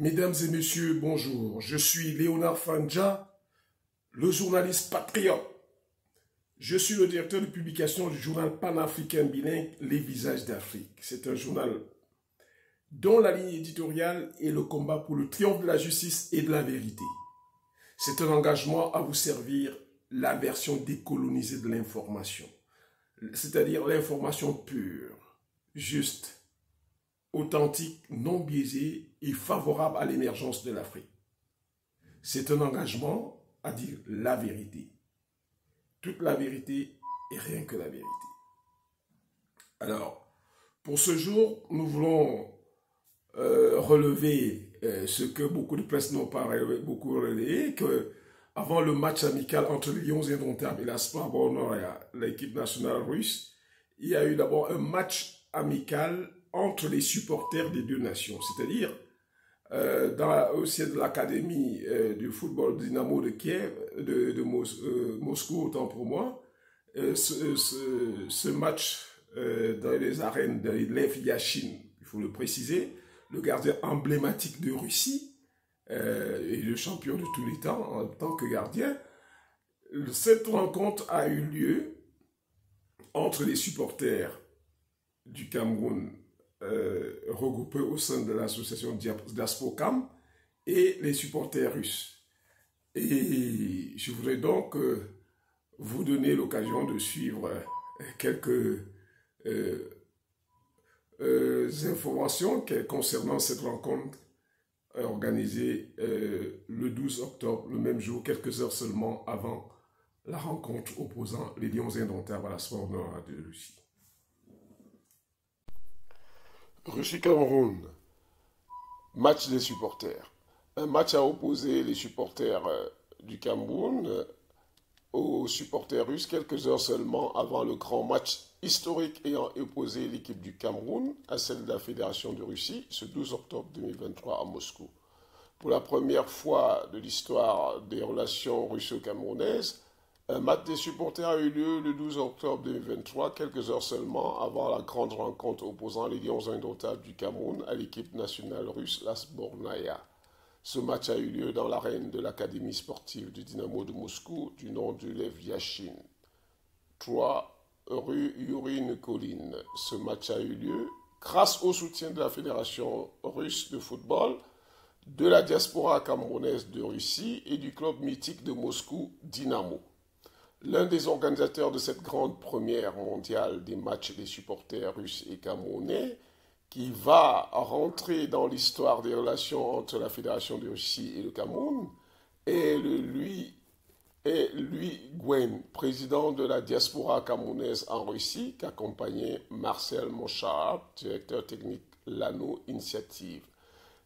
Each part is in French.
Mesdames et messieurs, bonjour. Je suis Léonard Fanja, le journaliste patriote. Je suis le directeur de publication du journal panafricain bilingue Les Visages d'Afrique. C'est un journal dont la ligne éditoriale est le combat pour le triomphe de la justice et de la vérité. C'est un engagement à vous servir la version décolonisée de l'information, c'est-à-dire l'information pure, juste, authentique, non biaisée et favorable à l'émergence de l'Afrique. C'est un engagement à dire la vérité. Toute la vérité et rien que la vérité. Alors, pour ce jour, nous voulons relever ce que beaucoup de presse n'ont pas beaucoup relayé, que avant le match amical entre les Lions indomptables et la Sparbornoya, l'équipe nationale russe, il y a eu d'abord un match amical entre les supporters des deux nations, c'est-à-dire au sein de l'académie du football Dynamo de Kiev, de Moscou, autant pour moi, ce match dans les arènes de Lev Yashin, il faut le préciser, le gardien emblématique de Russie et le champion de tous les temps en tant que gardien. Cette rencontre a eu lieu entre les supporters du Cameroun regroupés au sein de l'association Diaspocam et les supporters russes. Et je voudrais donc vous donner l'occasion de suivre quelques informations concernant cette rencontre organisée le 12 octobre, le même jour, quelques heures seulement avant la rencontre opposant les Lions indomptables à la Sparbornoya de Russie. Russie-Cameroun, match des supporters. Un match a opposé les supporters du Cameroun aux supporters russes quelques heures seulement avant le grand match historique ayant opposé l'équipe du Cameroun à celle de la Fédération de Russie ce 12 octobre 2023 à Moscou. Pour la première fois de l'histoire des relations russo-camerounaises, un match des supporters a eu lieu le 12 octobre 2023, quelques heures seulement avant la grande rencontre opposant les Lions indomptables du Cameroun à l'équipe nationale russe, la Sbornaïa. Ce match a eu lieu dans l'arène de l'Académie sportive du Dynamo de Moscou, du nom de Lev Yashin, 3 rue Yuri Nikolin. Ce match a eu lieu grâce au soutien de la Fédération russe de football, de la diaspora camerounaise de Russie et du club mythique de Moscou, Dynamo. L'un des organisateurs de cette grande première mondiale des matchs des supporters russes et camerounais, qui va rentrer dans l'histoire des relations entre la Fédération de Russie et le Cameroun, est Louis Guen, président de la diaspora camerounaise en Russie, qui accompagnait Marcel Monchard, directeur technique Lano Initiative.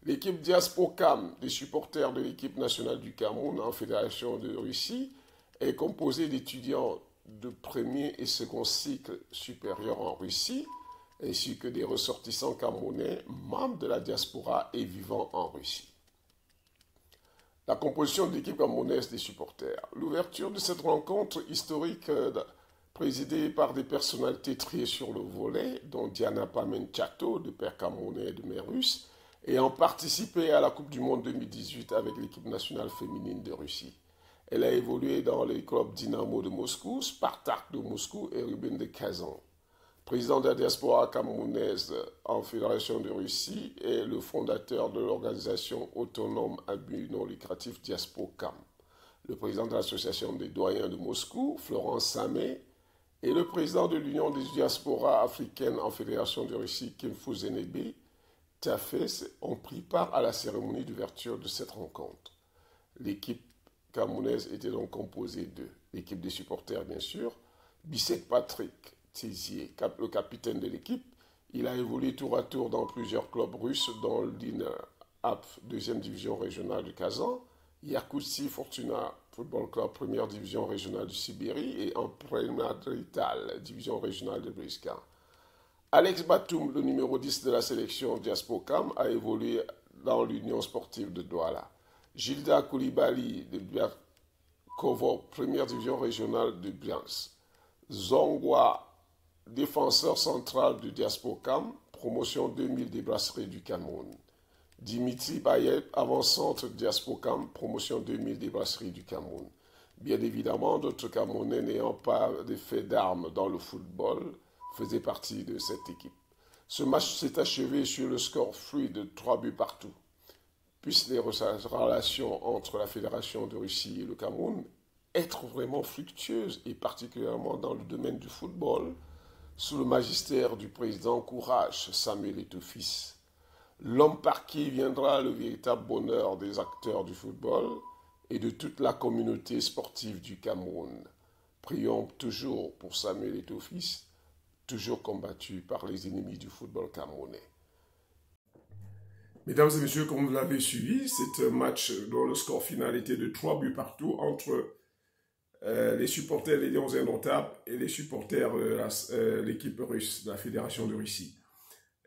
L'équipe Diaspocam, des supporters de l'équipe nationale du Cameroun en Fédération de Russie, est composée d'étudiants de premier et second cycle supérieur en Russie, ainsi que des ressortissants camerounais, membres de la diaspora et vivant en Russie. La composition de l'équipe camerounaise des supporters. L'ouverture de cette rencontre historique présidée par des personnalités triées sur le volet, dont Diana Pamenchato, de père camerounais et de mère russe, ayant participé à la Coupe du Monde 2018 avec l'équipe nationale féminine de Russie. Elle a évolué dans les clubs Dynamo de Moscou, Spartak de Moscou et Rubin de Kazan. Président de la diaspora camerounaise en Fédération de Russie et le fondateur de l'organisation autonome à but non lucratif Diaspocam. Le président de l'association des doyens de Moscou, Florence Samé, et le président de l'Union des diasporas africaines en Fédération de Russie, Kim Fuzenebe, Tafes, ont pris part à la cérémonie d'ouverture de cette rencontre. L'équipe camerounaise était donc composée de l'équipe des supporters, bien sûr, Bissek Patrick Tizier, le capitaine de l'équipe. Il a évolué tour à tour dans plusieurs clubs russes, dont l'INAP, deuxième division régionale du Kazan, Yakutsi Fortuna Football Club, première division régionale du Sibérie, et en Premadrital, division régionale de Briska. Alex Batum, le numéro 10 de la sélection Diaspocam, a évolué dans l'Union sportive de Douala. Gilda Koulibaly de Biakovo, première division régionale de Briansk. Zongwa, défenseur central du Diaspocam, promotion 2000 des brasseries du Cameroun. Dimitri Payet, avant-centre Diaspocam, promotion 2000 des brasseries du Cameroun. Bien évidemment, d'autres Camerounais n'ayant pas de fait d'armes dans le football faisaient partie de cette équipe. Ce match s'est achevé sur le score fluide de 3 buts partout. Puissent les relations entre la Fédération de Russie et le Cameroun être vraiment fructueuses, et particulièrement dans le domaine du football, sous le magistère du président Courage, Samuel Eto'o-Fils. L'homme par qui viendra le véritable bonheur des acteurs du football et de toute la communauté sportive du Cameroun. Prions toujours pour Samuel Eto'o-Fils, toujours combattu par les ennemis du football camerounais. Mesdames et messieurs, comme vous l'avez suivi, c'est un match dont le score final était de 3 buts partout entre les supporters des Lions Indomptables et les supporters de l'équipe russe, de la Fédération de Russie.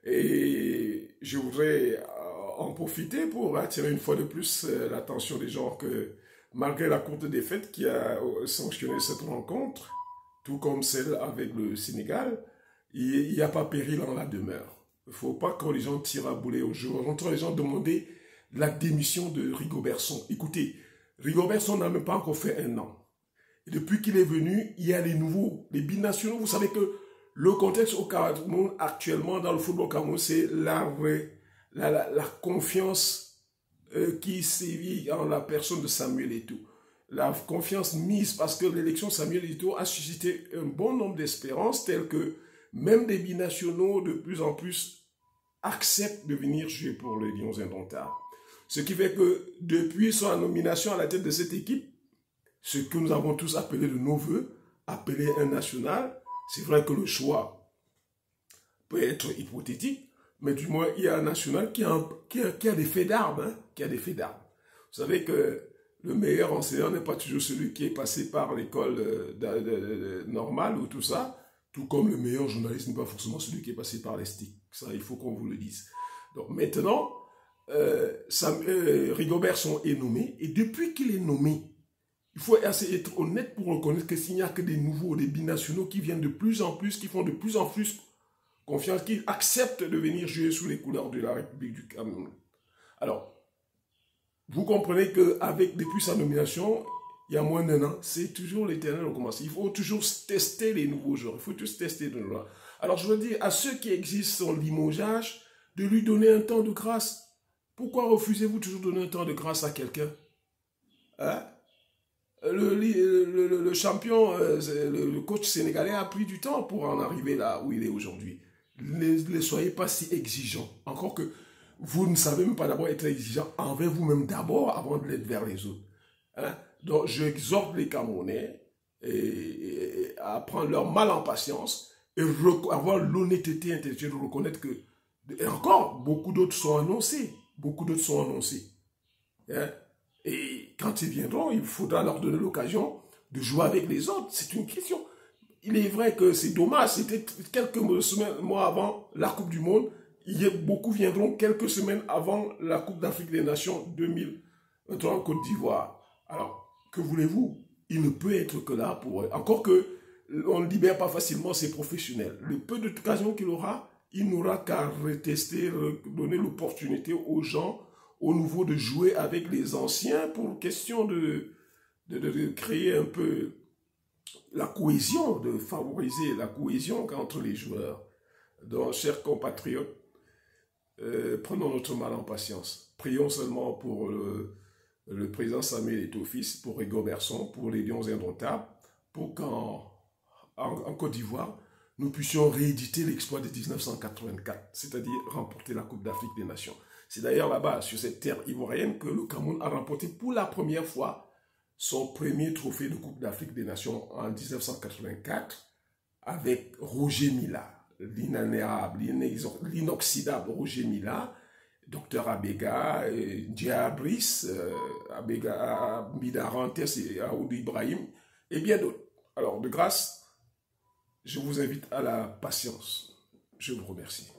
Et je voudrais en profiter pour attirer une fois de plus l'attention des gens que malgré la courte défaite qui a sanctionné cette rencontre, tout comme celle avec le Sénégal, il n'y a pas péril en la demeure. Il ne faut pas que les gens tirent à boulet au jeu. J'entends les gens demander la démission de Rigobertson. Écoutez, Rigobertson n'a même pas encore fait 1 an. Et depuis qu'il est venu, il y a les nouveaux, les binationaux. Vous savez que le contexte au Cameroun actuellement dans le football camerounais, c'est la confiance qui sévit en la personne de Samuel Eto'o. La confiance mise parce que l'élection de Samuel Eto'o a suscité un bon nombre d'espérances telles que même des binationaux de plus en plus acceptent de venir jouer pour les Lions Indomptables. Ce qui fait que depuis sa nomination à la tête de cette équipe, ce que nous avons tous appelé de nos voeux, appelé un national, c'est vrai que le choix peut être hypothétique, mais du moins il y a un national qui a des faits d'armes, hein, qui a des faits d'armes. Vous savez que le meilleur enseignant n'est pas toujours celui qui est passé par l'école normale ou tout ça, tout comme le meilleur journaliste n'est pas forcément celui qui est passé par les sticks. Ça, il faut qu'on vous le dise. Donc maintenant, Rigobertson est nommé, et depuis qu'il est nommé, il faut être honnête pour reconnaître que s'il n'y a que des nouveaux, des binationaux qui viennent de plus en plus, qui font de plus en plus confiance, qui acceptent de venir jouer sous les couleurs de la République du Cameroun. Alors, vous comprenez que depuis sa nomination, il y a moins d'1 an, c'est toujours l'éternel recommencement. Il faut toujours tester les nouveaux joueurs. Il faut tous tester de nouveau. Alors, je veux dire à ceux qui existent son limogeage, de lui donner un temps de grâce. Pourquoi refusez-vous toujours de donner un temps de grâce à quelqu'un? Hein? Le champion, le coach sénégalais a pris du temps pour en arriver là où il est aujourd'hui. Ne soyez pas si exigeants. Encore que vous ne savez même pas d'abord être exigeant envers vous-même d'abord avant de l'être vers les autres. Hein? Donc, j'exhorte les Camerounais à prendre leur mal en patience et avoir l'honnêteté intellectuelle de reconnaître que, et encore, beaucoup d'autres sont annoncés. Beaucoup d'autres sont annoncés. Hein? Et quand ils viendront, il faudra leur donner l'occasion de jouer avec les autres. C'est une question. Il est vrai que c'est dommage. C'était quelques mois avant la Coupe du Monde. Beaucoup viendront quelques semaines avant la Coupe d'Afrique des Nations 2023 en Côte d'Ivoire. Alors, que voulez-vous? Il ne peut être que là pour eux. Encore que on ne libère pas facilement ces professionnels. Le peu d'occasion qu'il aura, il n'aura qu'à retester, donner l'opportunité aux gens, aux nouveaux, de jouer avec les anciens pour question de créer un peu la cohésion, de favoriser la cohésion entre les joueurs. Donc, chers compatriotes, prenons notre mal en patience. Prions seulement pour le président Samuel Eto'o-Fils, pour Rigobertson, pour les Lions Indomptables, pour qu'en Côte d'Ivoire, nous puissions rééditer l'exploit de 1984, c'est-à-dire remporter la Coupe d'Afrique des Nations. C'est d'ailleurs là-bas, sur cette terre ivoirienne, que le Cameroun a remporté pour la première fois son premier trophée de Coupe d'Afrique des Nations en 1984 avec Roger Mila, l'inanérable, l'inoxydable Roger Mila, Dr Abega, Diabris, Abega, Midarantes et Aoudou Ibrahim, et bien d'autres. Alors, de grâce, je vous invite à la patience. Je vous remercie.